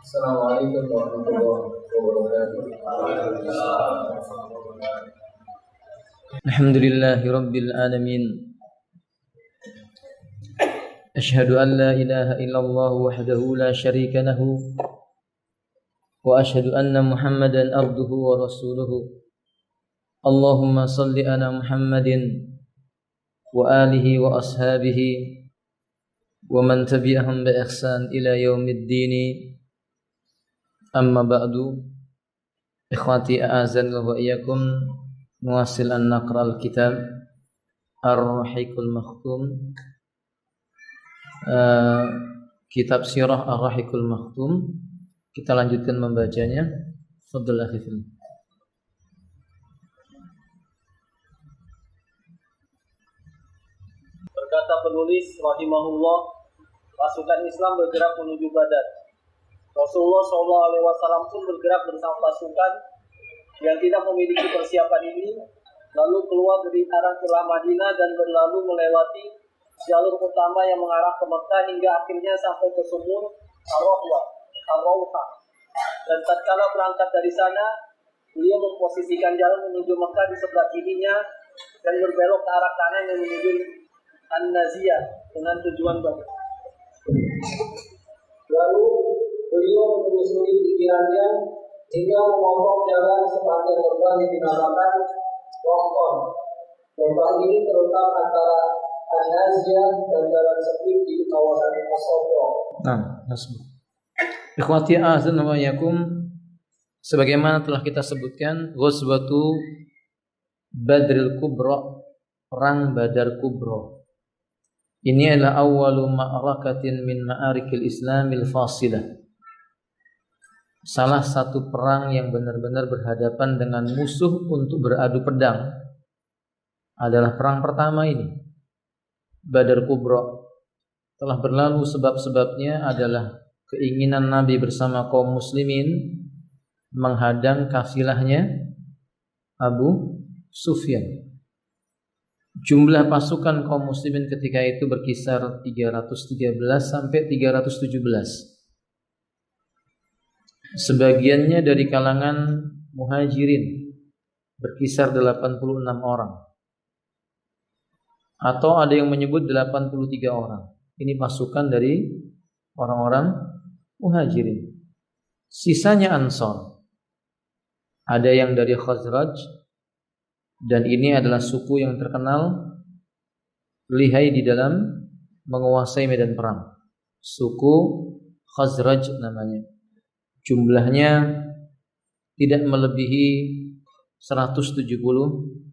Assalamualaikum warahmatullahi wabarakatuh. Alhamdulillahi Rabbil Alamin. Ashhadu an la ilaha illallah wahdahu la syarika lahu wa ashhadu anna Muhammadan abduhu wa rasuluhu. Allahumma salli ala Muhammadin wa alihi wa ashabihi wa man tabi'ahum bi ihsan ila yaumiddin. Amma ba'du. Ikhwati a'azani wa iyyakum, nuwasil an naqra al-kitab Ar-Rahiqul Makhtum, kitab sirah Ar-Rahiqul Makhtum. Kita lanjutkan membacanya. Fadhil akhi fillah. Berkata penulis rahimahullah, pasukan Islam bergerak menuju Badar. Rasulullah SAW pun bergerak bersama pasukan yang tidak memiliki persiapan ini, lalu keluar dari arah celah Madinah dan berlalu melewati jalur utama yang mengarah ke Mekah hingga akhirnya sampai ke sumur Ar-Rawha. Dan tatkala berangkat dari sana, beliau memposisikan jalan menuju Mekah di sebelah kirinya dan berbelok ke arah kanan yang menuju An-Naziyah dengan tujuan Badar. Lalu beliau menelusuri pikirannya hingga memotong jalan sepanjang lembah yang dinamakan Rohkon. Lembah ini terletak antara An-Naziyah dan jalan sepi di kawasan As-Sofra. Ikhwati a'azani wa iyyakum, sebagaimana telah kita sebutkan, Ghazwatu Badril Kubra, perang Badar Kubra. Ini adalah awwalu ma'rakatin min ma'arikil Islamil fasilah. Salah satu perang yang benar-benar berhadapan dengan musuh untuk beradu pedang adalah perang pertama ini, Badar Kubra. Telah berlalu, sebab-sebabnya adalah keinginan Nabi bersama kaum muslimin menghadang kafilahnya Abu Sufyan. Jumlah pasukan kaum muslimin ketika itu berkisar 313 sampai 317. Sebagiannya dari kalangan muhajirin, berkisar 86 orang. Atau ada yang menyebut 83 orang. Ini pasukan dari orang-orang muhajirin. Sisanya Ansar. Ada yang dari Khazraj, dan ini adalah suku yang terkenal lihai di dalam menguasai medan perang. Suku Khazraj namanya. Jumlahnya tidak melebihi 170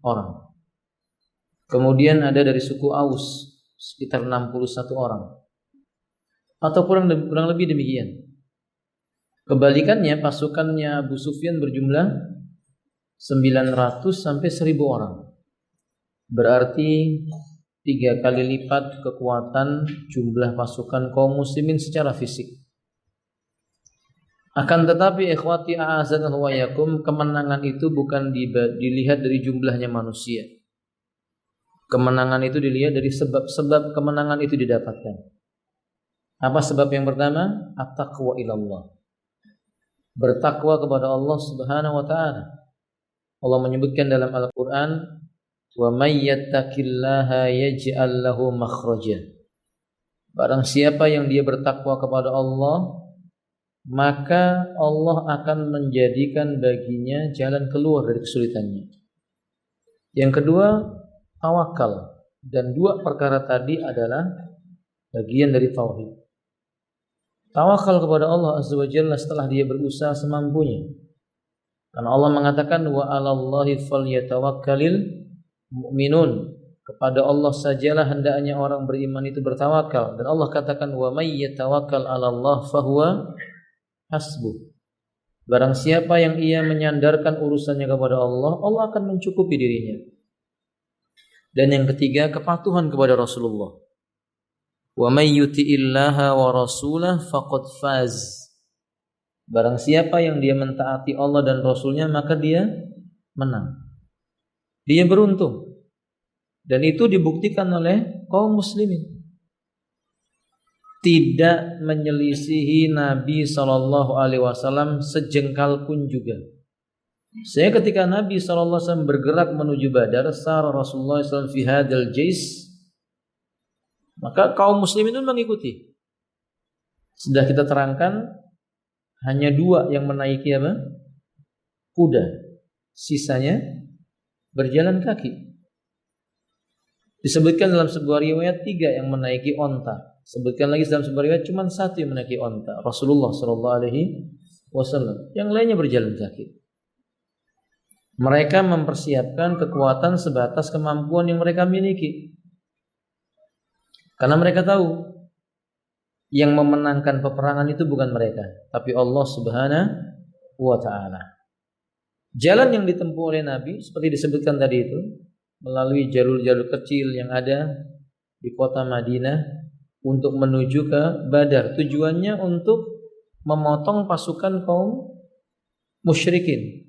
orang. Kemudian ada dari suku Aus sekitar 61 orang. Atau kurang lebih demikian. Kebalikannya, pasukannya Abu Sufyan berjumlah 900 sampai 1000 orang. Berarti 3 kali lipat kekuatan jumlah pasukan kaum muslimin secara fisik. Akan tetapi ikhwati a'azani wa iyyakum, kemenangan itu bukan dilihat dari jumlahnya manusia. Kemenangan itu dilihat dari sebab-sebab kemenangan itu didapatkan. Apa sebab yang pertama? At-taqwa ilallah. Bertakwa kepada Allah Subhanahu wa taala. Allah menyebutkan dalam Al-Qur'an, "Wa may yattaqillaha yaj'al lahu makhraja." Barang siapa yang dia bertakwa kepada Allah, maka Allah akan menjadikan baginya jalan keluar dari kesulitannya. Yang kedua, tawakal. Dan dua perkara tadi adalah bagian dari tauhid. Tawakal kepada Allah Azza wa Jalla setelah dia berusaha semampunya. Karena Allah mengatakan, wa 'alallahi falyatawakkalil mu'minun. Kepada Allah sajalah hendaknya orang beriman itu bertawakal. Dan Allah katakan, wa may yatawakkal 'alallah fahuwa hasbuh. Barang siapa yang ia menyandarkan urusannya kepada Allah, Allah akan mencukupi dirinya. Dan yang ketiga, kepatuhan kepada Rasulullah. Wa may yuti'illaha wa rasulah faqad faz. Barang siapa yang dia mentaati Allah dan Rasulnya, maka dia menang. Dia beruntung. Dan itu dibuktikan oleh kaum muslimin. tidak menyelisihi Nabi SAW sejengkal pun juga. Sehingga ketika Nabi SAW bergerak menuju Badar, sara Rasulullah SAW fi hadal jais, maka kaum muslimin itu mengikuti. Sudah kita terangkan, hanya 2 yang menaiki apa? Kuda. Sisanya berjalan kaki. Disebutkan dalam sebuah riwayat 3 yang menaiki onta. Sebutkan lagi dalam sebuah riwayat cuma 1 yang menaiki onta, Rasulullah SAW. Yang lainnya berjalan kaki. Mereka mempersiapkan kekuatan sebatas kemampuan yang mereka miliki. Karena mereka tahu yang memenangkan peperangan itu bukan mereka, tapi Allah Subhanahu wa ta'ala. Jalan yang ditempuh oleh Nabi seperti disebutkan tadi itu, melalui jalur-jalur kecil yang ada di kota Madinah untuk menuju ke Badar. Tujuannya untuk memotong pasukan kaum musyrikin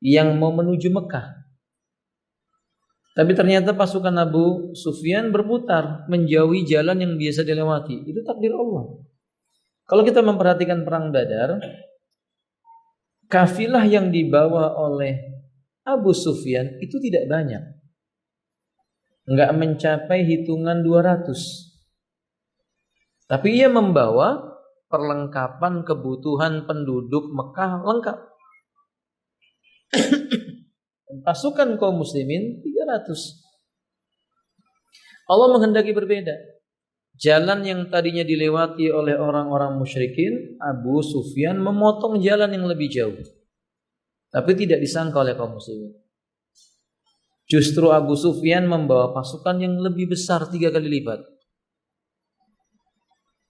yang mau menuju Mekah. Tapi ternyata pasukan Abu Sufyan berputar menjauhi jalan yang biasa dilewati. Itu takdir Allah. Kalau kita memperhatikan perang Badar, kafilah yang dibawa oleh Abu Sufyan itu tidak banyak. Enggak mencapai hitungan 200. Tapi ia membawa perlengkapan kebutuhan penduduk Mekah lengkap. Pasukan kaum muslimin 300. Allah menghendaki berbeda. Jalan yang tadinya dilewati oleh orang-orang musyrikin, Abu Sufyan memotong jalan yang lebih jauh. Tapi tidak disangka oleh kaum muslimin. Justru Abu Sufyan membawa pasukan yang lebih besar 3 kali lipat.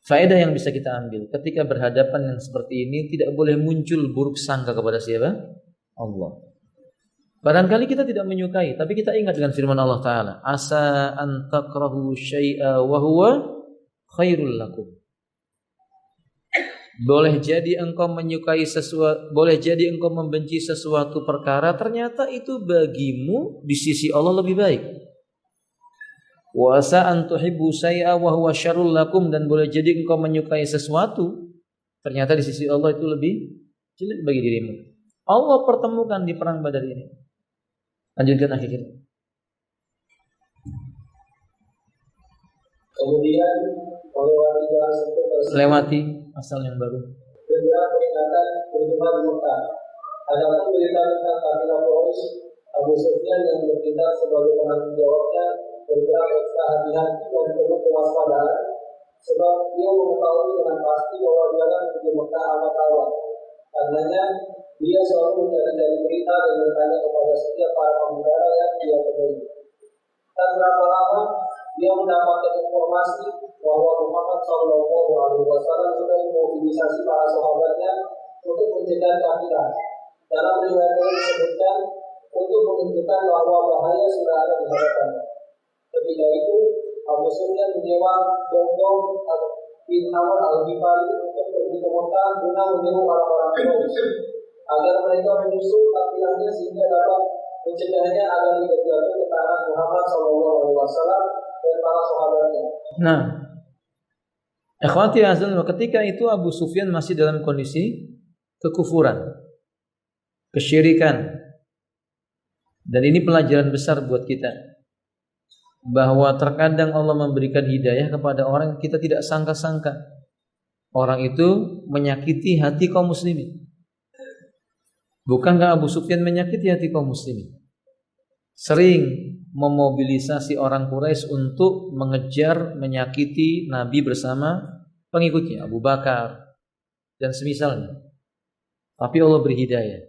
Faedah yang bisa kita ambil ketika berhadapan yang seperti ini, tidak boleh muncul buruk sangka kepada siapa? Allah. Barangkali kita tidak menyukai, tapi kita ingat dengan firman Allah Ta'ala, asa an takrahu syai'a wa huwa khairul lakum. Boleh jadi engkau menyukai sesuatu, boleh jadi engkau membenci sesuatu perkara, ternyata itu bagimu di sisi Allah lebih baik. Wa asa an tuhibbu syai'a wa huwa syarrul lakum, dan boleh jadi engkau menyukai sesuatu, ternyata di sisi Allah itu lebih jelek bagi dirimu. Allah pertemukan di perang Badar ini. Lanjutkan akhirnya. Kemudian melewati jalan sempit tersebut, Lewati asal yang baru. segera meninggalkan perjumpaan di Mekah. Adapun berita tentang kafilah Quraisy, Abu Sufyan yang bertindak sebagai penanggung jawabnya bergerak ekstra hati-hati dan penuh kewaspadaan, sebab dia mengetahui dengan pasti bahwa jalan menuju Mekah amat rawan. Karenanya dia selalu mencari-cari berita dan bertanya kepada setiap para pengudara yang dia temui. Tak berapa lama dia mendapatkan informasi bahwa Muhammad SAW sudah memobilisasi para sahabatnya untuk mencegah kafilah. Dalam riwayat disebutkan untuk menunjukkan bahwa bahaya sudah ada di hadapannya. Ketika itu Abu Sufyan menyewa Gong bin Amr al-Ghifari untuk pergi ke Mekah guna menyeru orang-orang Quraisy agar mereka menyusul kafilahnya sehingga dapat mencegahnya agar tidak jatuh ke tangan Muhammad SAW dan para sahabatnya. Nah, ikhwati azan, ketika itu Abu Sufyan masih dalam kondisi kekufuran, kesyirikan. Dan ini pelajaran besar buat kita, bahwa terkadang Allah memberikan hidayah kepada orang yang kita tidak sangka-sangka. Orang itu menyakiti hati kaum muslimin. Bukankah Abu Sufyan menyakiti hati kaum muslimin? Sering memobilisasi orang Quraisy untuk mengejar, menyakiti Nabi bersama pengikutnya, Abu Bakar dan semisalnya. Tapi Allah beri hidayah.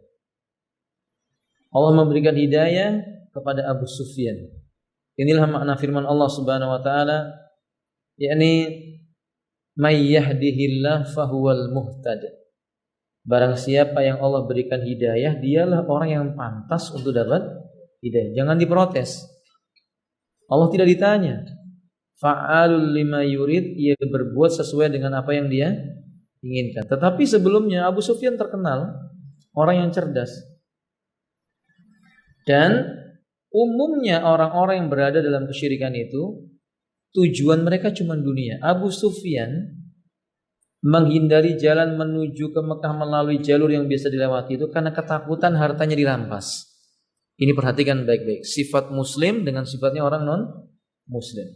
Allah memberikan hidayah kepada Abu Sufyan. Inilah makna firman Allah Subhanahu wa taala, yakni may yahdihillah fahuwal muhtad. Barang siapa yang Allah berikan hidayah, dialah orang yang pantas untuk dapat hidayah. Jangan diprotes. Allah tidak ditanya. Fa'alul lima yurid, ia berbuat sesuai dengan apa yang dia inginkan. Tetapi sebelumnya Abu Sufyan terkenal orang yang cerdas. Dan umumnya orang-orang yang berada dalam kesyirikan itu tujuan mereka cuma dunia. Abu Sufyan menghindari jalan menuju ke Mekah melalui jalur yang biasa dilewati itu karena ketakutan hartanya dirampas. Ini perhatikan baik-baik. Sifat muslim dengan sifatnya orang non-muslim.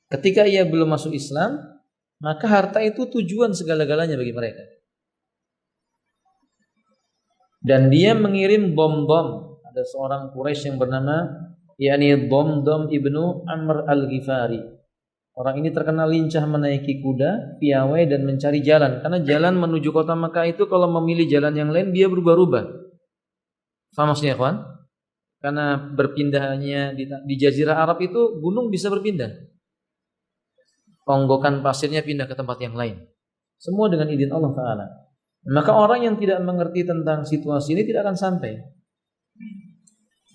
Ketika ia belum masuk Islam, maka harta itu tujuan segala-galanya bagi mereka. Dan dia mengirim bom-bom. Ada seorang Quraisy yang bernama Damdam ibnu Amr al-Ghifari. Orang ini terkenal lincah menaiki kuda, piawai dan mencari jalan. Karena jalan menuju kota Mekah itu kalau memilih jalan yang lain dia berubah-ubah. Faham maksudnya, kawan? Karena berpindahnya di Jazirah Arab itu gunung bisa berpindah. Tonggokan pasirnya pindah ke tempat yang lain. Semua dengan izin Allah Ta'ala. Maka orang yang tidak mengerti tentang situasi ini tidak akan sampai.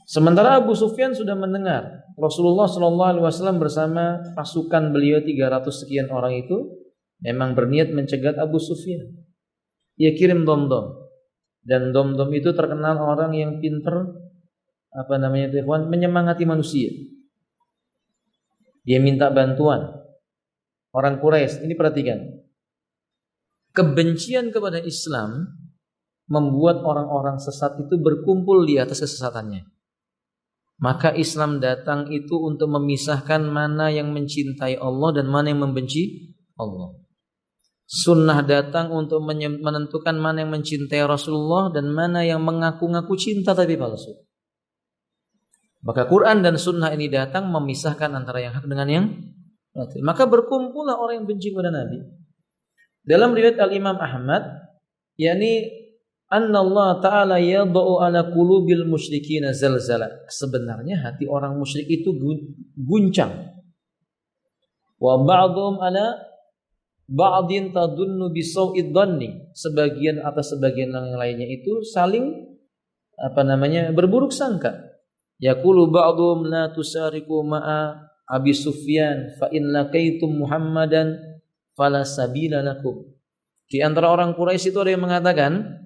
Sementara Abu Sufyan sudah mendengar Rasulullah SAW bersama pasukan beliau 300 sekian orang itu memang berniat mencegat Abu Sufyan. Ia kirim Damdam. Dan Damdam itu terkenal orang yang pintar menyemangati manusia. Dia minta bantuan. Orang Quraisy ini perhatikan. Kebencian kepada Islam membuat orang-orang sesat itu berkumpul di atas kesesatannya. Maka Islam datang itu untuk memisahkan mana yang mencintai Allah dan mana yang membenci Allah. Sunnah datang untuk menentukan mana yang mencintai Rasulullah dan mana yang mengaku-ngaku cinta tapi palsu. Maka Quran dan Sunnah ini datang memisahkan antara yang hak dengan yang batil. Maka berkumpullah orang yang benci kepada Nabi. Dalam riwayat Al-Imam Ahmad, yakni anna Allah Ta'ala yadau ala qulubil musyrikina zalzala. Sebenarnya hati orang musyrik itu guncang. Wa ba'dhum ala ba'din tadunnu bisau'id dhanni. Sebagian atas sebagian yang lainnya itu saling berburuk sangka. Yaqulu ba'dhum la tusariku ma'a Abi Sufyan fa in laqaitum Muhammadan fala sabila lakum. Di antara orang Quraisy itu ada yang mengatakan,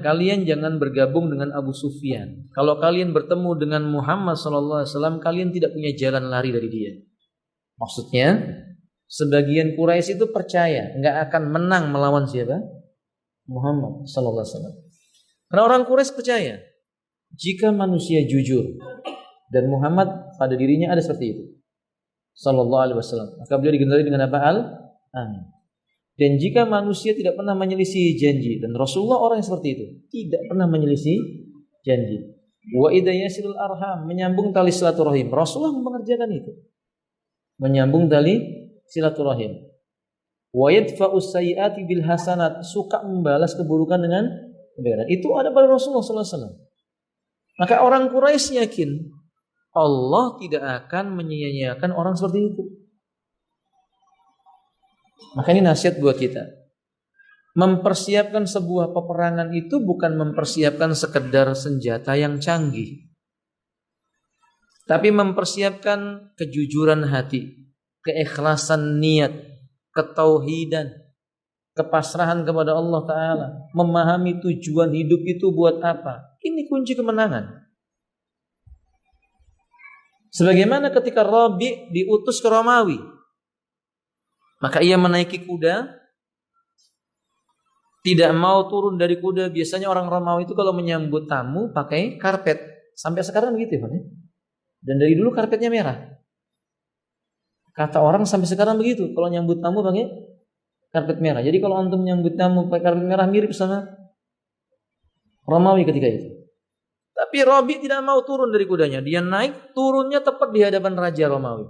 kalian jangan bergabung dengan Abu Sufyan. Kalau kalian bertemu dengan Muhammad sallallahu alaihi wasallam, kalian tidak punya jalan lari dari dia. Maksudnya, sebagian Quraisy itu percaya enggak akan menang melawan siapa? Muhammad sallallahu alaihi wasallam. Karena orang Quraisy percaya jika manusia jujur dan Muhammad pada dirinya ada seperti itu sallallahu alaihi wasallam, maka beliau digendari dengan apa? Amin. Dan jika manusia tidak pernah menyelisih janji, dan Rasulullah orang yang seperti itu, tidak pernah menyelisih janji. Wa idza yasilul arham, menyambung tali silaturahim. Rasulullah mengerjakan itu. Menyambung tali silaturahim. Wa yadfa'us sayyiati bil hasanat, suka membalas keburukan dengan kebaikan. Itu ada pada Rasulullah sallallahu alaihi wasallam. Maka orang Quraisy yakin Allah tidak akan menyia-nyiakan orang seperti itu. Maka ini nasihat buat kita. Mempersiapkan sebuah peperangan itu bukan mempersiapkan sekedar senjata yang canggih, tapi mempersiapkan kejujuran hati, keikhlasan niat, ketauhidan, kepasrahan kepada Allah Ta'ala, memahami tujuan hidup itu buat apa. Ini kunci kemenangan. Sebagaimana ketika Rabi diutus ke Romawi, maka ia menaiki kuda, tidak mau turun dari kuda. Biasanya orang Romawi itu kalau menyambut tamu pakai karpet. Sampai sekarang begitu ya, Pak. Dan dari dulu karpetnya merah. Kata orang sampai sekarang begitu. Kalau nyambut tamu pakai karpet merah. Jadi kalau antum menyambut tamu pakai karpet merah mirip sama Romawi ketika itu. Tapi Rabi tidak mau turun dari kudanya. Dia naik, turunnya tepat di hadapan Raja Romawi.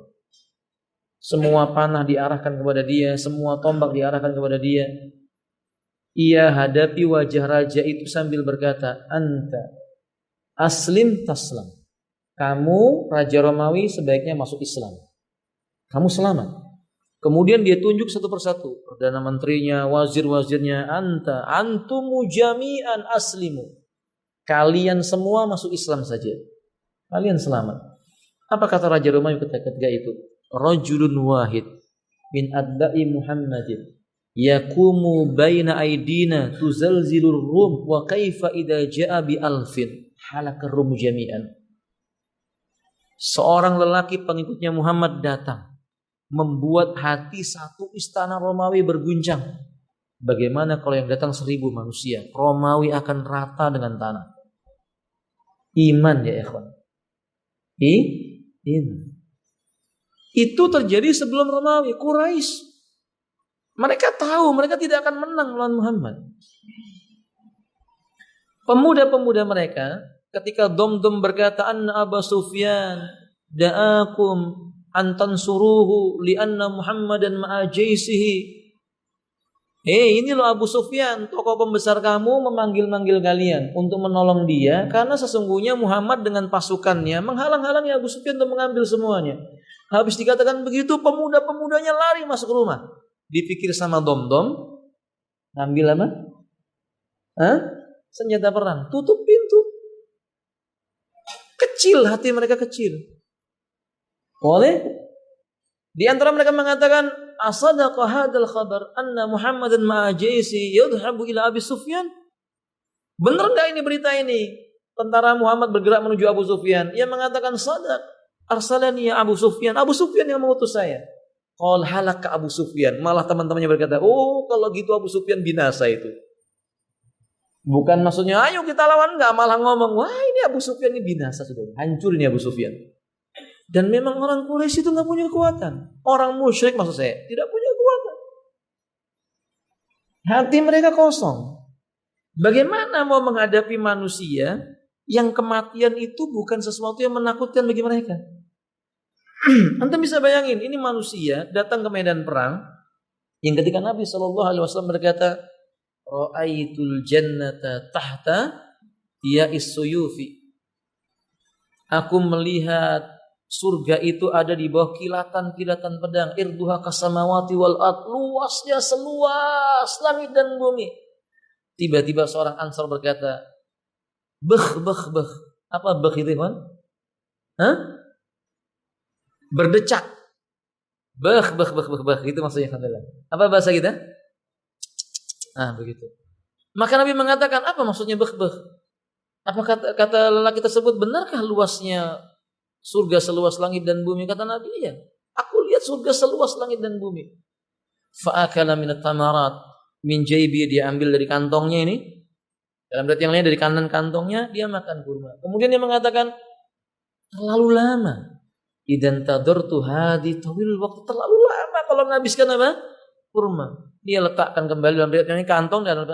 Semua panah diarahkan kepada dia, semua tombak diarahkan kepada dia. Ia hadapi wajah raja itu sambil berkata, "Anta aslim taslam." Kamu Raja Romawi sebaiknya masuk Islam. Kamu selamat. Kemudian dia tunjuk satu persatu, perdana menterinya, wazir-wazirnya, antumu jami'an aslimu. Kalian semua masuk Islam saja. Kalian selamat. Apa kata Raja Romawi ketika itu? Rajulun wahid min adba'i Muhammadin yakumu baina aidina tuzalzilur rum wa kaifa idza jaa bi alfin halakar rum jami'an. Seorang lelaki pengikutnya Muhammad datang membuat hati satu istana Romawi berguncang. Bagaimana kalau yang datang 1000 manusia? Romawi akan rata dengan tanah. Iman ya ikhwan. Iman. Itu terjadi sebelum Romawi, Quraisy. Mereka tahu mereka tidak akan menang melawan Muhammad. Pemuda-pemuda mereka ketika Domdom berkata anna Abu Sufyan da'akum antan suruhu li'anna Muhammadan ma'a jaisihi. Ini loh Abu Sufyan, tokoh pembesar kamu memanggil-manggil kalian untuk menolong dia karena sesungguhnya Muhammad dengan pasukannya menghalang-halangi Abu Sufyan untuk mengambil semuanya. Habis dikatakan begitu, pemuda-pemudanya lari masuk rumah. Dipikir sama Domdom, ngambil apa? Senjata perang, tutup pintu. Kecil, hati mereka kecil. Boleh? Di antara mereka mengatakan, asadaqa hadzal khabar anna Muhammadan ma'a jaisi yadhhabu ila Abi Sufyan? Benar enggak ini berita ini? Tentara Muhammad bergerak menuju Abu Sufyan. Ia mengatakan sadaq. Arsalani ya Abu Sufyan. Abu Sufyan yang mengutus saya. Qal halaka Abu Sufyan. Malah teman-temannya berkata, "Oh, kalau gitu Abu Sufyan binasa itu." Bukan maksudnya, "Ayo kita lawan," enggak, malah ngomong, "Wah, ini Abu Sufyan ini binasa sudah. Hancur ini Abu Sufyan." Dan memang orang Quraisy itu enggak punya kekuatan. Orang musyrik maksud saya, tidak punya kekuatan. Hati mereka kosong. Bagaimana mau menghadapi manusia yang kematian itu bukan sesuatu yang menakutkan bagi mereka? Antum bisa bayangin, ini manusia datang ke medan perang yang ketika Nabi SAW berkata, "Ra'aitul jannata tahta ya'is suyufi." Aku melihat surga itu ada di bawah kilatan-kilatan pedang. Irduha kasamawati wal ard. Luasnya seluas langit dan bumi. Tiba-tiba seorang Ansar berkata, "Beh. Apa beh itu, kan? Berdecak. Beh. Itu maksudnya. Apa bahasa kita? Begitu. Maka Nabi mengatakan, apa maksudnya beh. Apa kata lelaki tersebut, benarkah luasnya surga seluas langit dan bumi? Kata Nabi, iya. Aku lihat surga seluas langit dan bumi. Fa'akala minat tamarat min jaybi, dia ambil dari kantongnya ini. Dalam riwayat yang lain dari kanan kantongnya dia makan kurma. Kemudian dia mengatakan, terlalu lama. Idan tadartu hadi tawil waktu, terlalu lama kalau menghabiskan apa? Kurma. Dia letakkan kembali dalam riwayat ini kantong, dalam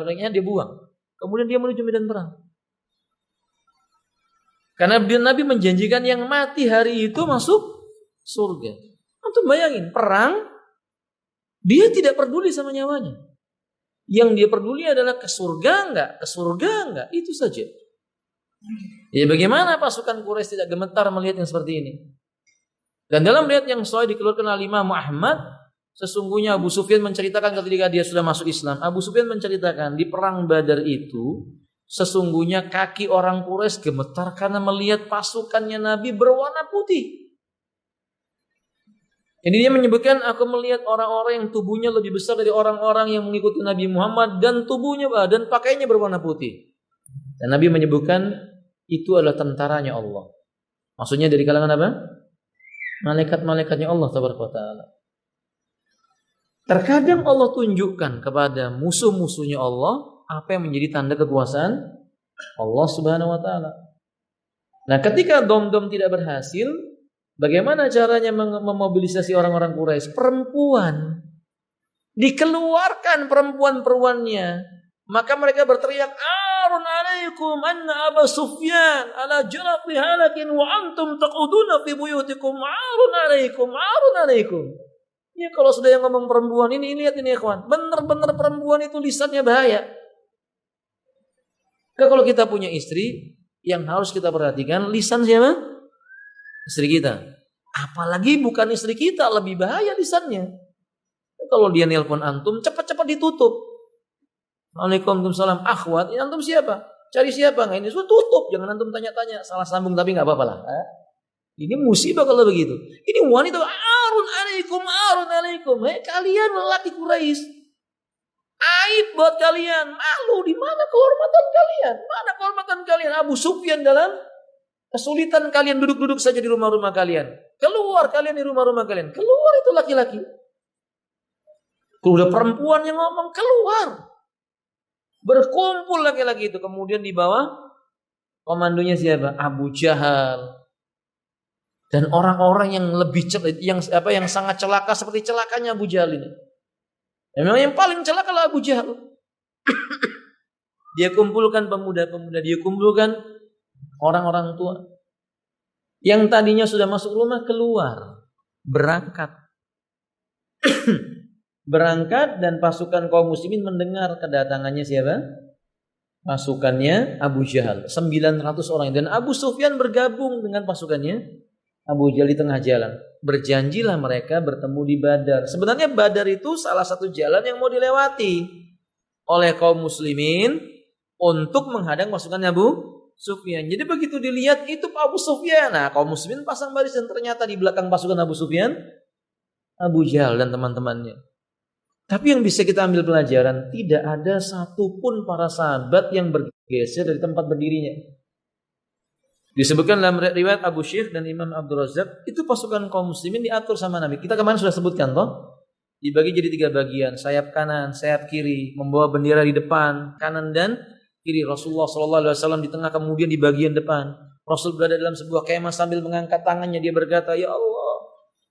riwayatnya dia buang. Kemudian dia menuju medan perang. Karena Nabi menjanjikan yang mati hari itu masuk surga. Antum bayangin, perang, dia tidak peduli sama nyawanya. Yang dia peduli adalah ke surga enggak, itu saja. Ya bagaimana pasukan Quraisy tidak gemetar melihat yang seperti ini? Dan dalam riwayat yang sahih dikeluarkan oleh Imam Ahmad, sesungguhnya Abu Sufyan menceritakan ketika dia sudah masuk Islam. Abu Sufyan menceritakan di perang Badar itu, sesungguhnya kaki orang Quraisy gemetar karena melihat pasukannya Nabi berwarna putih. Jadi dia menyebutkan, aku melihat orang-orang yang tubuhnya lebih besar dari orang-orang yang mengikuti Nabi Muhammad dan tubuhnya dan pakaiannya berwarna putih. Dan Nabi menyebutkan itu adalah tentaranya Allah. Maksudnya dari kalangan apa? Malaikat-malaikatnya Allah Taala. Terkadang Allah tunjukkan kepada musuh-musuhnya Allah apa yang menjadi tanda kekuasaan Allah Subhanahu wa taala. Nah, ketika Domdom tidak berhasil, bagaimana caranya memobilisasi orang-orang Quraisy? Perempuan. Dikeluarkan perempuan-perempuannya. Maka mereka berteriak, "Arun alaikum anna Abu Sufyan ala jalabi halakin wa antum taquduna fi buyutikum. Arun alaikum." Ya, kalau sudah yang ngomong perempuan ini, lihat ini ikhwan. Benar-benar perempuan itu lisannya bahaya. Kalau kita punya istri, yang harus kita perhatikan lisan siapa? Istri kita. Apalagi bukan istri kita, lebih bahaya lisannya. Kalau dia nelpon antum, cepat-cepat ditutup. Waalaikumsalam, akhwat, antum siapa? Cari siapa? Nggak ini, sudah tutup. Jangan antum tanya-tanya, salah sambung tapi nggak apa-apa lah. Ini musibah kalau begitu. Ini wanita, arun alaikum. Kalian lelaki Quraisy, aib buat kalian. Malu, di mana kehormatan kalian? Mana kehormatan kalian? Abu Sufyan dalam Kesulitan kalian duduk-duduk saja di rumah-rumah kalian. Keluar kalian di rumah-rumah kalian. Keluar itu laki-laki. Kalau udah perempuan yang ngomong, keluar. Berkumpul laki-laki itu. Kemudian di bawah komandonya siapa? Abu Jahal. Dan orang-orang yang lebih yang sangat celaka seperti celakanya Abu Jahal ini. Memang yang paling celaka adalah Abu Jahal. Dia kumpulkan pemuda-pemuda, dia kumpulkan orang-orang tua yang tadinya sudah masuk rumah, keluar, berangkat. Berangkat, dan pasukan kaum muslimin mendengar kedatangannya siapa? Pasukannya Abu Jahal, 900 orang. Dan Abu Sufyan bergabung dengan pasukannya Abu Jahal di tengah jalan. Berjanjilah mereka bertemu di Badar. Sebenarnya Badar itu salah satu jalan yang mau dilewati oleh kaum muslimin untuk menghadang pasukan Abu Sufyan. Jadi begitu dilihat itu Abu Sufyan. Nah, kaum muslimin pasang baris, dan ternyata di belakang pasukan Abu Sufyan Abu Jahal dan teman-temannya. Tapi yang bisa kita ambil pelajaran, tidak ada satupun para sahabat yang bergeser dari tempat berdirinya. Disebutkan dalam riwayat Abu Syekh dan Imam Abdul Razak, itu pasukan kaum muslimin diatur sama Nabi. Kita kemarin sudah sebutkan toh, dibagi jadi 3 bagian, sayap kanan, sayap kiri, membawa bendera di depan, kanan dan kiri. Rasulullah SAW di tengah, kemudian di bagian depan. Rasul berada dalam sebuah kemah sambil mengangkat tangannya, dia berkata, "Ya Allah,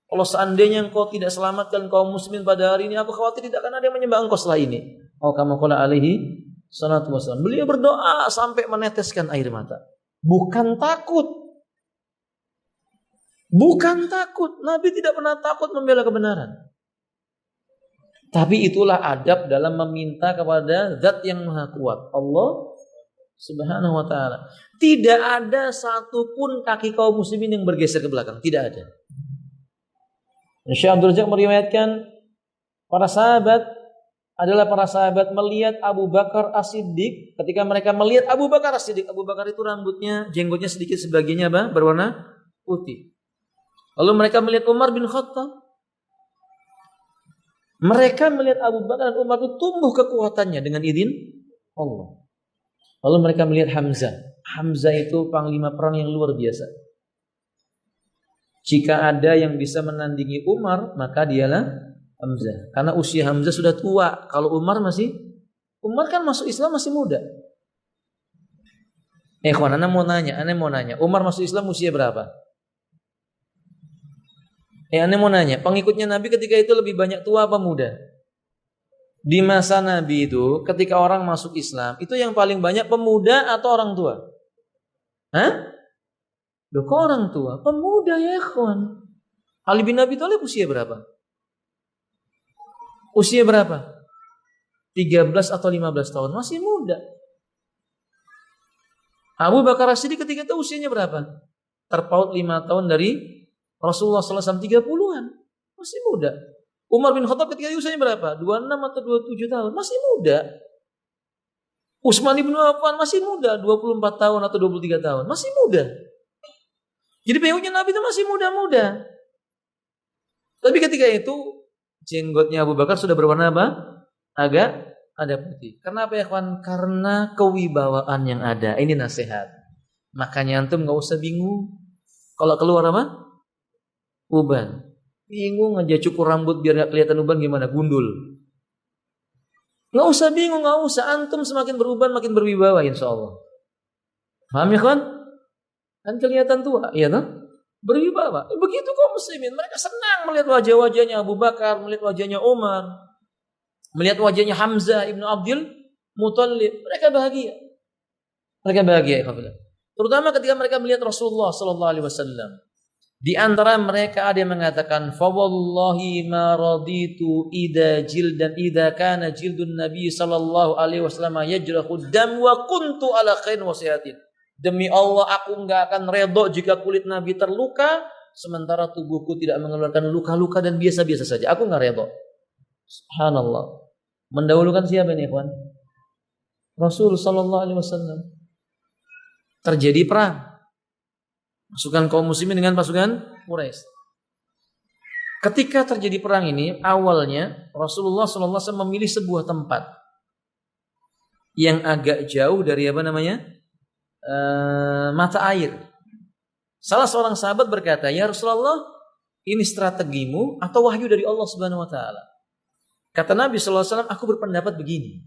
kalau seandainya engkau tidak selamatkan kaum muslimin pada hari ini, aku khawatir tidak akan ada yang menyembah engkau setelah ini." Oh, kama qala alaihi salatu wassalam. Beliau berdoa sampai meneteskan air mata. Bukan takut. Bukan takut. Nabi tidak pernah takut membela kebenaran. Tapi itulah adab dalam meminta kepada Zat yang Maha Kuat, Allah Subhanahu wa taala. Tidak ada satupun kaki kaum muslimin yang bergeser ke belakang, tidak ada. Syekh Abdul Razak meriwayatkan para sahabat melihat Abu Bakar As-Siddiq. Ketika mereka melihat Abu Bakar As-Siddiq, Abu Bakar itu rambutnya, jenggotnya sedikit, sebagiannya berwarna putih. Lalu mereka melihat Umar bin Khattab. Mereka melihat Abu Bakar dan Umar itu tumbuh kekuatannya dengan izin Allah. Lalu mereka melihat Hamzah. Hamzah itu panglima perang yang luar biasa. Jika ada yang bisa menandingi Umar, maka dialah Hamzah. Karena usia Hamzah sudah tua. Kalau Umar kan masuk Islam masih muda. Kawan, ana mau nanya. Umar masuk Islam usia berapa? Ana mau nanya, pengikutnya Nabi ketika itu lebih banyak tua apa muda? Di masa Nabi itu, ketika orang masuk Islam, itu yang paling banyak pemuda atau orang tua? Hah? Loh, kok orang tua? Pemuda ya, kawan. Ali bin Abi Thalib usia berapa? Usia berapa? 13 atau 15 tahun. Masih muda. Abu Bakar As-Siddiq ketika itu usianya berapa? Terpaut 5 tahun dari Rasulullah SAW, 30-an. Masih muda. Umar bin Khattab ketika itu usianya berapa? 26 atau 27 tahun. Masih muda. Utsman bin Affan masih muda. 24 tahun atau 23 tahun. Masih muda. Jadi pengikutnya Nabi itu masih muda-muda. Tapi ketika itu jenggotnya Abu Bakar sudah berwarna apa? Agak ada putih. Kenapa ya kawan? Karena kewibawaan yang ada. Ini nasihat. Makanya antum gak usah bingung. Kalau keluar apa? Uban. Bingung aja cukur rambut biar gak kelihatan uban gimana? Gundul. Gak usah bingung, gak usah. Antum semakin beruban makin berwibawa insya Allah. Paham ya kawan? Kan kelihatan tua, iya toh? Berwibawa. Begitu kaum muslimin, mereka senang melihat wajah-wajahnya Abu Bakar, melihat wajahnya Umar, melihat wajahnya Hamzah ibnu Abdul Muthalib. Mereka bahagia. Mereka bahagia, ya. Terutama ketika mereka melihat Rasulullah sallallahu alaihi wasallam. Di antara mereka ada yang mengatakan, "Fa wallahi ma raditu idza kana jildun Nabi sallallahu alaihi wasallam yajrahu dam wa kuntu ala khairin wa sihatin." Demi Allah, aku enggak akan redha jika kulit Nabi terluka sementara tubuhku tidak mengeluarkan luka-luka dan biasa-biasa saja. Aku enggak redha. Subhanallah. Mendahulukan siapa ini, ikhwan? Rasul sallallahu alaihi wasallam. Terjadi perang. Pasukan kaum muslimin dengan pasukan Quraisy. Ketika terjadi perang ini, awalnya Rasulullah sallallahu alaihi wasallam memilih sebuah tempat yang agak jauh dari mata air. Salah seorang sahabat berkata, "Ya Rasulullah, ini strategimu atau wahyu dari Allah Subhanahu wa taala?" Kata Nabi sallallahu alaihi wasallam, "Aku berpendapat begini."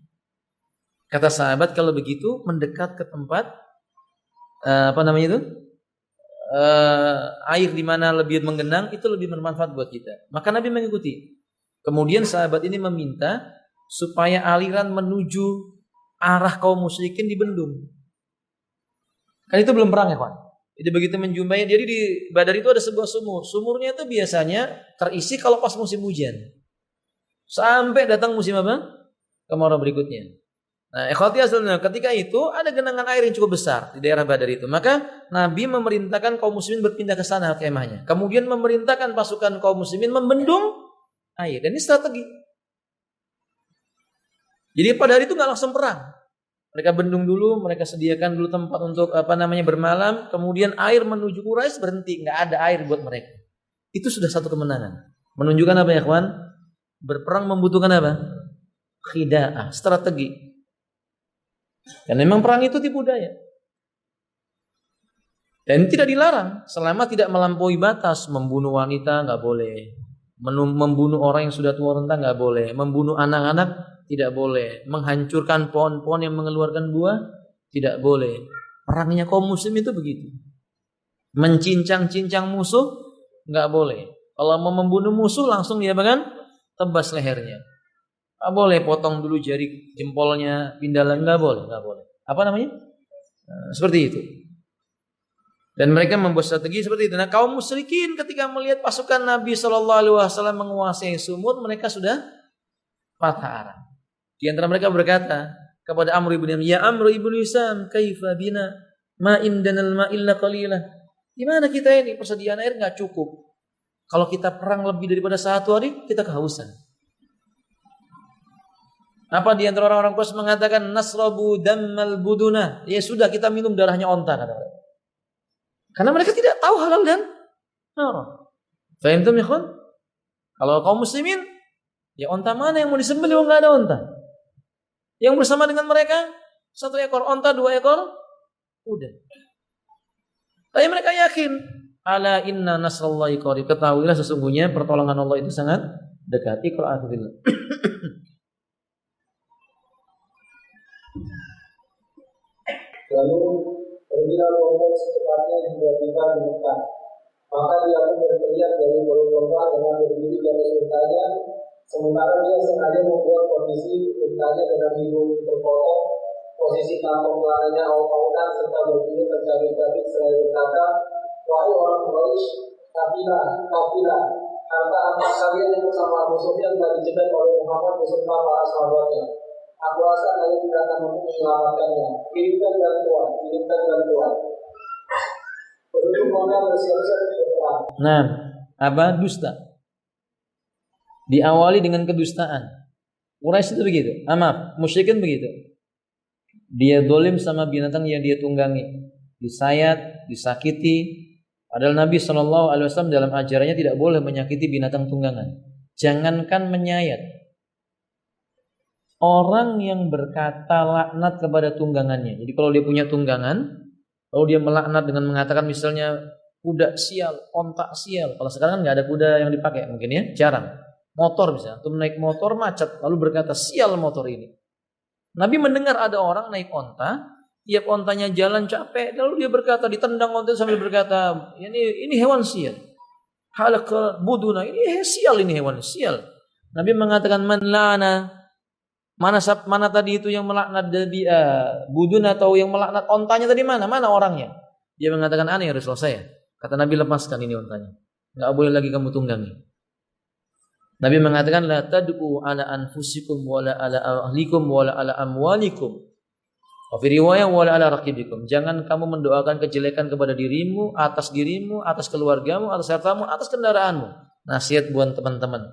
Kata sahabat, "Kalau begitu mendekat ke tempat air di mana lebih menggenang itu lebih bermanfaat buat kita." Maka Nabi mengikuti. Kemudian sahabat ini meminta supaya aliran menuju arah kaum musyrikin dibendung. Kan itu belum perang ya, kawan. Jadi begitu menjumpai, jadi di Badar itu ada sebuah sumur. Sumurnya itu biasanya terisi kalau pas musim hujan. Sampai datang musim apa? Kemarau berikutnya. Nah, ikhwati asalnya, ketika itu ada genangan air yang cukup besar di daerah Badar itu. Maka Nabi memerintahkan kaum muslimin berpindah ke sana kemahnya. Kemudian memerintahkan pasukan kaum muslimin membendung air. Dan ini strategi. Jadi pada hari itu nggak langsung perang. Mereka bendung dulu, mereka sediakan dulu tempat untuk bermalam. Kemudian air menuju Quraisy berhenti, nggak ada air buat mereka. Itu sudah satu kemenangan. Menunjukkan apa ya, kawan? Berperang membutuhkan apa? Khida'ah, strategi. Dan memang perang itu tipu daya. Dan tidak dilarang selama tidak melampaui batas. Membunuh wanita nggak boleh, membunuh orang yang sudah tua renta nggak boleh, membunuh anak-anak tidak boleh, menghancurkan pohon-pohon yang mengeluarkan buah tidak boleh. Perangnya kaum muslim itu begitu. Mencincang-cincang musuh nggak boleh. Kalau mau membunuh musuh langsung dia tebas lehernya. Nggak boleh potong dulu jari jempolnya, pindalan, nggak boleh. Apa namanya? Seperti itu. Dan mereka membuat strategi seperti itu. Nah, kaum musyrikin ketika melihat pasukan Nabi Shallallahu Alaihi Wasallam menguasai sumur, mereka sudah patah arang. Di antara mereka berkata kepada Amr ibn Hisam, "Ya Amr ibn Hisam, kaifa bina ma indanal ma illa qalilah." Gimana kita ini, persediaan air nggak cukup. Kalau kita perang lebih daripada 1 hari, kita kehausan. Apa di antara orang-orang Quraisy mengatakan nasrabu dammal buduna? Ya sudah, kita minum darahnya onta, kata mereka. Karena mereka tidak tahu halal dan haram. Fahim ya, kawan? Kalau kaum muslimin, ya onta mana yang mau disembelih? Enggak ada onta. Yang bersama dengan mereka 1 ekor onta, 2 ekor kuda. Tapi mereka yakin, ala inna nasrallahi qarib. Ketahuilah sesungguhnya pertolongan Allah itu sangat dekat. Iqra billah. Lalu pergilah Muhammad secepatnya hingga tiba di Mekah. Maka dia pun berteriak dari bulu domba dengan berdiri di atas untanya. Sementara dia sengaja membuat kondisi untanya dengan hidung terpotong, posisi kantong celananya aut-autan serta bajunya tercabik-cabik seraya berkata, "Wahai orang Quraisy, kafilah, harta kalian yang bersama Abu Sufyan telah dicegat oleh Muhammad beserta para sahabatnya. Aku rasa kalian tidak akan mampu menyelamatkannya. Kirimkan bantuan. Penduduk Mekah bersiap-siap untuk perang." Nah, apa? Dusta. Diawali dengan kedustaan. Quraisy itu begitu. Musyrikin begitu. Dia dolim sama binatang yang dia tunggangi, disayat, disakiti. Padahal Nabi SAW dalam ajarannya tidak boleh menyakiti binatang tunggangan. Jangankan menyayat. Orang yang berkata laknat kepada tunggangannya. Jadi kalau dia punya tunggangan, lalu dia melaknat dengan mengatakan misalnya kuda sial, ontak sial. Kalau sekarang kan nggak ada kuda yang dipakai, mungkin ya, jarang. Motor bisa, tuh naik motor macet, lalu berkata sial motor ini. Nabi mendengar ada orang naik onta, tiap ontanya jalan capek, lalu dia berkata, ditendang onta sambil berkata, ini hewan sial. Halak buduna, ini sial, ini hewan sial. Nabi mengatakan man lana. Mana tadi itu yang melaknat budun atau yang melaknat ontanya tadi mana? Mana orangnya? Dia mengatakan aneh ya Rasulullah saya. Kata Nabi, lepaskan ini ontanya. Enggak boleh lagi kamu tunggangi. Nabi mengatakan la tad'u ala anfusikum wala ala ahlikum wala ala amwalikum. Wa fi riwayah wala ala raqibikum. Jangan kamu mendoakan kejelekan kepada dirimu, atas keluargamu, atas hartamu, atas kendaraanmu. Nasihat buat teman-teman.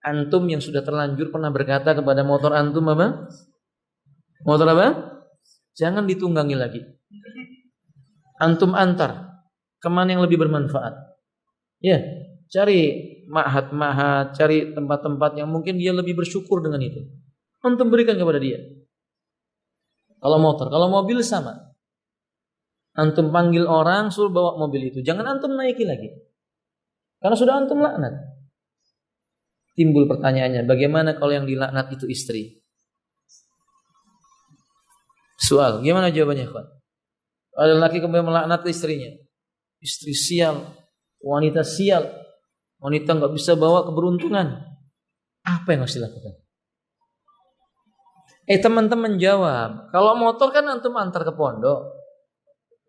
Antum yang sudah terlanjur pernah berkata kepada motor antum apa? Motor apa? Jangan ditunggangi lagi. Antum antar kemana yang lebih bermanfaat. Ya, cari mahat, cari tempat-tempat yang mungkin dia lebih bersyukur dengan itu. Antum berikan kepada dia. Kalau motor, kalau mobil sama. Antum panggil orang, suruh bawa mobil itu. Jangan antum naiki lagi. Karena sudah antum laknat. Timbul pertanyaannya, bagaimana kalau yang dilaknat itu istri? Soal, gimana jawabannya, kawan? Ada laki kemudian melaknat istrinya. Istri sial, wanita sial, wanita nggak bisa bawa keberuntungan. Apa yang harus dilakukan? Teman-teman jawab, kalau motor kan antum antar ke pondok.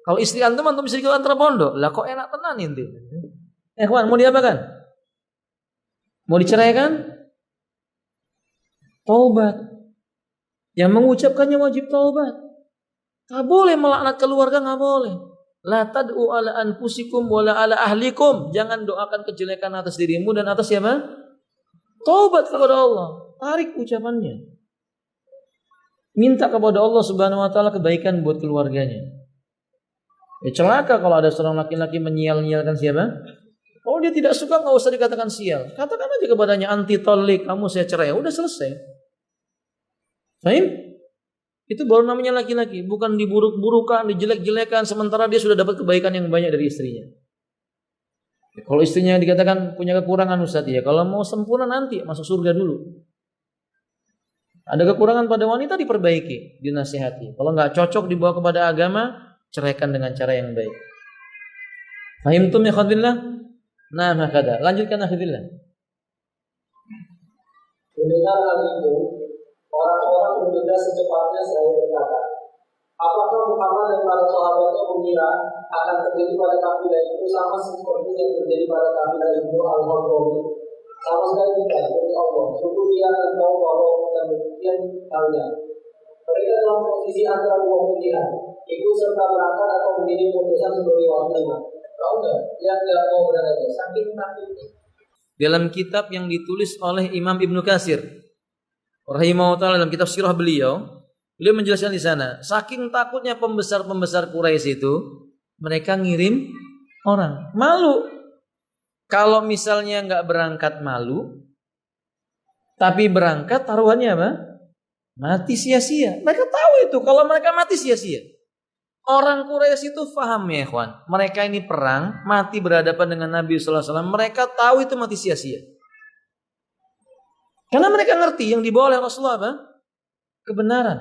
Kalau istri antum bisa antar ke pondok. Lah kok enak tenan inti. Kawan, mau diapakan? Mau diceraikan? Taubat. Yang mengucapkannya wajib taubat. Tak boleh melaknat keluarga, nggak boleh. La tad'u ala anfusikum wala ala ahlikum. Jangan doakan kejelekan atas dirimu dan atas siapa? Taubat kepada Allah. Tarik ucapannya. Minta kepada Allah Subhanahu wa taala kebaikan buat keluarganya. Celaka kalau ada seorang laki-laki menyial-nyialkan siapa? Oh, dia tidak suka, nggak usah dikatakan sial. Katakan aja kepadanya anti tolik, kamu saya cerai. Udah selesai. Fahim? Itu baru namanya laki-laki, bukan diburuk-burukan, dijelek-jelekan sementara dia sudah dapat kebaikan yang banyak dari istrinya. Kalau istrinya dikatakan punya kekurangan Ustaz, ya kalau mau sempurna nanti masuk surga dulu. Ada kekurangan pada wanita diperbaiki, dinasihati. Kalau nggak cocok dibawa kepada agama, ceraikan dengan cara yang baik. Fahimtum ya khadbillah? Nah, makada. Lanjutkan akhirullah. Mendengar hal itu, orang-orang berbeda secepatnya saya berkata, apakah Muhammad dan para sahabatnya mengira akan terjadi pada kafilah itu sama seperti yang terjadi pada kafilah Ibnu Al-Hadrami? Sama sekali tidak, demi Allah. Sungguh dia akan tahu bahwa bukan demikian halnya. Mereka dalam posisi antara dua pilihan, ikut serta berangkat atau menjadi putusan sebagai wakilnya. Tahu nggak? Yang nggak mau berangkat, saking takutnya. Dalam kitab yang ditulis oleh Imam Ibnu Katsir rahimahullah ta'ala, dalam kitab sirah beliau menjelaskan di sana, saking takutnya pembesar-pembesar Quraisy itu, mereka ngirim orang. Malu. Kalau misalnya nggak berangkat malu, tapi berangkat taruhannya apa? Mati sia-sia. Mereka tahu itu, kalau mereka mati sia-sia. Orang Quraisy itu paham ya ikhwan. Mereka ini perang, mati berhadapan dengan Nabi sallallahu alaihi wasallam. Mereka tahu itu mati sia-sia. Karena mereka ngerti yang dibawa oleh Rasulullah apa? Kebenaran.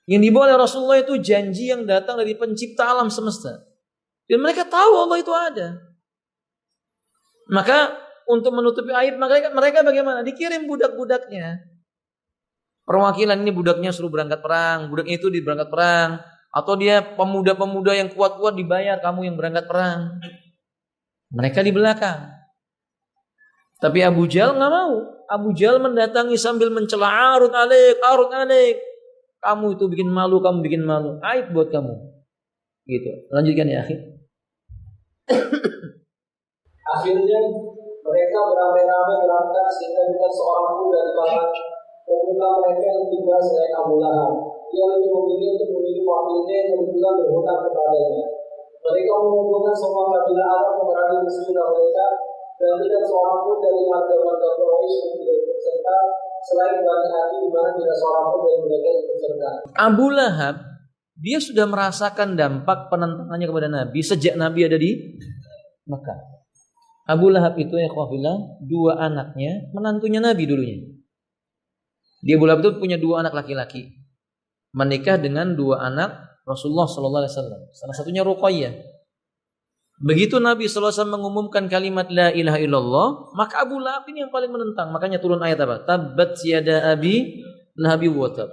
Yang dibawa oleh Rasulullah itu janji yang datang dari pencipta alam semesta. Dan mereka tahu Allah itu ada. Maka untuk menutupi aib mereka bagaimana? Dikirim budak-budaknya. Perwakilan ini budaknya suruh berangkat perang, budaknya itu berangkat perang, atau dia pemuda-pemuda yang kuat-kuat dibayar, kamu yang berangkat perang. Mereka di belakang. Tapi Abu Jahal nggak mau. Abu Jahal mendatangi sambil mencela, arut alik. Kamu itu bikin malu, kamu bikin malu. Aib buat kamu. Gitu. Lanjutkan ya, akhi. Akhirnya mereka beramai-ramai berangkat sehingga bukan seorang pun dari kalangan pemuka mereka yang tinggal selain Abu Lahab. Dia lebih memilih untuk memilih wakilnya yang kebetulan berhutang kepadanya. Mereka mengumpulkan semua kabilah Arab yang berada di sekitar mereka, dan tidak seorang pun dari marga-marga Quraisy yang tidak ikut serta selain Bani Hashim, di mana tidak seorang pun dari mereka yang ikut serta. Abu Lahab dia sudah merasakan dampak penentangannya kepada Nabi sejak Nabi ada di Mekah. Abu Lahab itu ya khawfillah, dua anaknya menantunya Nabi dulunya. Dia Abu Lahab itu punya dua anak laki-laki, menikah dengan dua anak Rasulullah sallallahu alaihi wasallam. Salah satunya Ruqayyah. Begitu Nabi sallallahu alaihi wasallam mengumumkan kalimat la ilaha illallah, maka Abu Lahab ini yang paling menentang. Makanya turun ayat apa? Tabbat yada abi lahabi wa tab.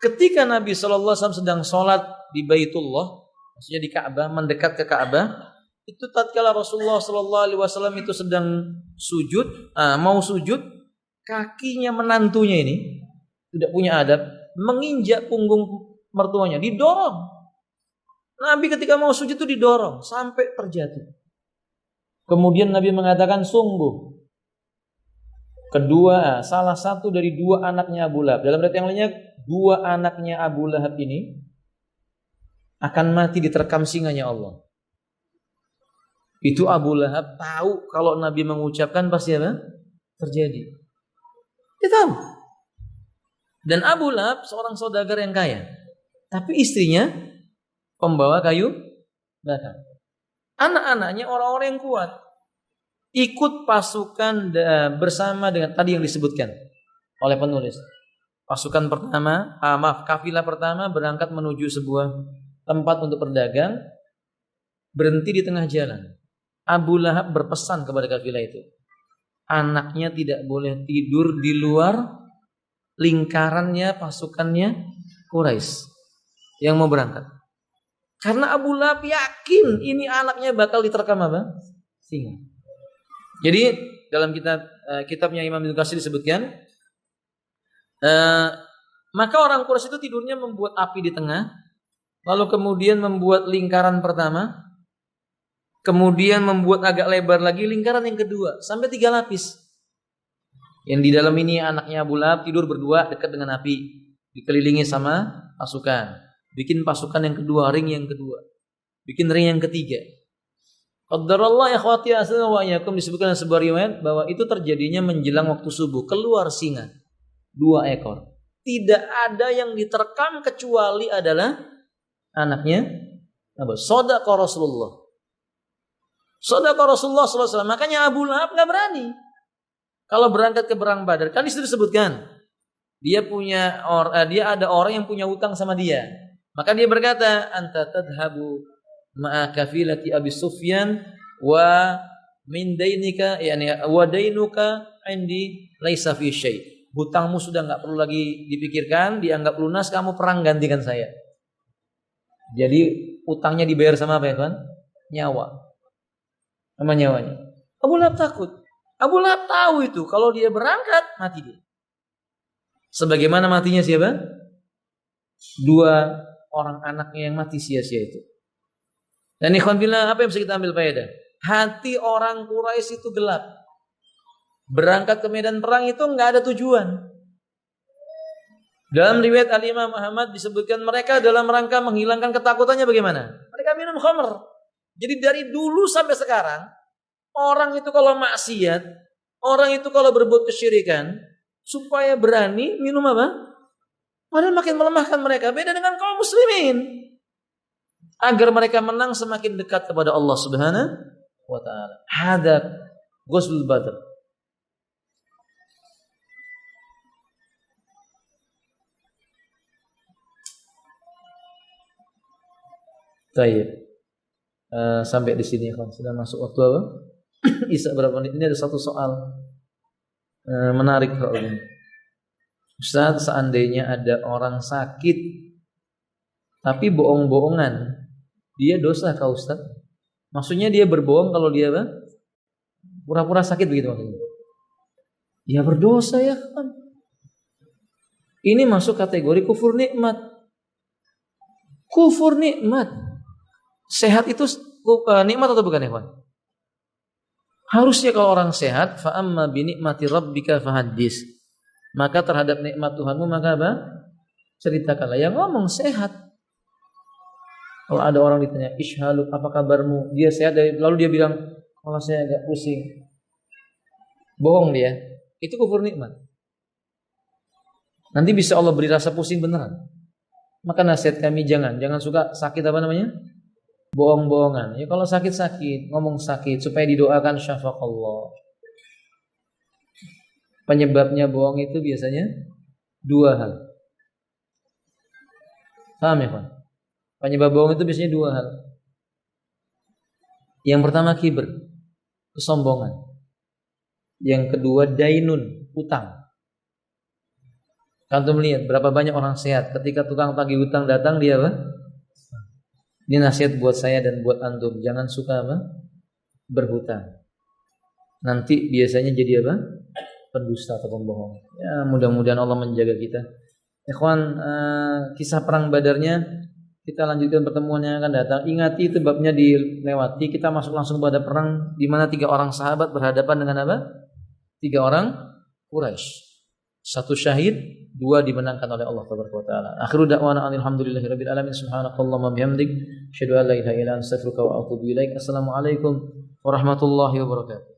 Ketika Nabi sallallahu alaihi wasallam sedang sholat di Baitullah, maksudnya di Ka'bah, mendekat ke Ka'bah, itu tatkala Rasulullah sallallahu alaihi wasallam itu sedang sujud, mau sujud, kakinya menantunya ini tidak punya adab, menginjak punggung mertuanya, didorong. Nabi ketika mau sujud itu didorong sampai terjatuh. Kemudian Nabi mengatakan, sungguh salah satu dari dua anaknya Abu Lahab, dalam riwayat yang lainnya dua anaknya Abu Lahab ini akan mati diterkam singanya Allah. Itu Abu Lahab tahu kalau Nabi mengucapkan pasti apa? Terjadi. Dia tahu. Dan Abu Lahab seorang saudagar yang kaya. Tapi istrinya pembawa kayu bakar. Anak-anaknya orang-orang yang kuat. Ikut pasukan bersama dengan tadi yang disebutkan oleh penulis. Pasukan pertama, kafilah pertama berangkat menuju sebuah tempat untuk berdagang, berhenti di tengah jalan. Abu Lahab berpesan kepada kafilah itu, anaknya tidak boleh tidur di luar lingkarannya pasukannya Quraisy yang mau berangkat. Karena Abu Lahab yakin ini anaknya bakal diterkam apa? Singa. Jadi dalam kitabnya Imam Ibnu Katsir disebutkan, maka orang Quraisy itu tidurnya membuat api di tengah, lalu kemudian membuat lingkaran pertama, kemudian membuat agak lebar lagi lingkaran yang kedua, sampai 3 lapis. Yang di dalam ini anaknya Abu Lahab tidur berdua dekat dengan api, dikelilingi sama pasukan. Bikin pasukan yang kedua, ring yang kedua, bikin ring yang ketiga. Qadarullah ikhwati wa iyyakum, disebutkan dalam sebuah riwayat bahwa itu terjadinya menjelang waktu subuh, keluar singa 2 ekor. Tidak ada yang diterkam kecuali adalah anaknya Shadaqa Rasulullah. Shadaqa Rasulullah sallallahu alaihi wasallam. Makanya Abu Lahab enggak berani kalau berangkat ke perang Badar. Kan disitu disebutkan dia ada orang yang punya utang sama dia. Maka dia berkata, anta tadhhabu ma'a kafilati Abi Sufyan wa min dainika, yani wa dainuka indi laisa fi syai'. Hutangmu sudah enggak perlu lagi dipikirkan, dianggap lunas, kamu perang gantikan saya. Jadi utangnya dibayar sama apa ya, kan? Nyawa. Sama nyawanya. Abu Lahab takut. Abu Lahab tahu itu kalau dia berangkat mati dia. Sebagaimana matinya siapa? 2 orang anaknya yang mati sia-sia itu. Dan ikhwan billah, apa yang bisa kita ambil faedah? Hati orang Quraisy itu gelap. Berangkat ke medan perang itu enggak ada tujuan. Dalam riwayat Al-Imam Ahmad disebutkan mereka dalam rangka menghilangkan ketakutannya bagaimana? Mereka minum khamr. Jadi dari dulu sampai sekarang, orang itu kalau maksiat, orang itu kalau berbuat kesyirikan, supaya berani minum apa? Padahal makin melemahkan mereka. Beda dengan kaum muslimin. Agar mereka menang semakin dekat kepada Allah Subhanahu wa ta'ala. Hadza Ghazwul Badr. Baik. Sampai di sini kan sudah masuk waktu apa? Isya berapa menit? Ini ada satu soal menarik soalnya. Ustaz, seandainya ada orang sakit tapi bohong-bohongan, dia dosa kah Ustaz? Maksudnya dia berbohong kalau dia apa? Pura-pura sakit begitu maksudnya. Ya berdosa ya kan. Ini masuk kategori kufur nikmat. Kufur nikmat. Sehat itu nikmat atau bukan ya kawan? Harusnya kalau orang sehat, fa amma bi nikmati rabbika fahaddis. Maka terhadap nikmat Tuhanmu maka apa? Ceritakanlah. Yang ngomong sehat. Kalau ada orang ditanya, "Ishhalu, apa kabarmu?" Dia sehat, lalu dia bilang, "Kalau saya agak pusing." Bohong dia. Itu kufur nikmat. Nanti bisa Allah beri rasa pusing beneran. Maka nasihat kami jangan suka sakit apa namanya? Bohong-bohongan. Ya kalau sakit-sakit, ngomong sakit supaya didoakan syafaqallah. Penyebabnya bohong itu biasanya 2 hal. Paham ya, Pak? Penyebab bohong itu biasanya 2 hal. Yang pertama kibr, kesombongan. Yang kedua dainun, utang. Antum lihat berapa banyak orang sehat ketika tukang tagih utang datang dia apa? Ini nasihat buat saya dan buat antum, jangan suka apa? Berhutang. Nanti biasanya jadi apa? Pendusta atau pembohong. Ya, mudah-mudahan Allah menjaga kita. Ikhwan, kisah perang Badarnya kita lanjutkan pertemuan yang akan datang. Ingati itu babnya dilewati. Kita masuk langsung pada perang di mana 3 orang sahabat berhadapan dengan apa? 3 orang Quraisy. 1 syahid, 2 dimenangkan oleh Allah Taala. Akhiru da'wana alhamdulillahirabbil alamin. Subhanakallahumma bihamdik, asyhadu an la ilaha illa anta astaghfiruka wa atubu ilaik. Assalamualaikum warahmatullahi wabarakatuh.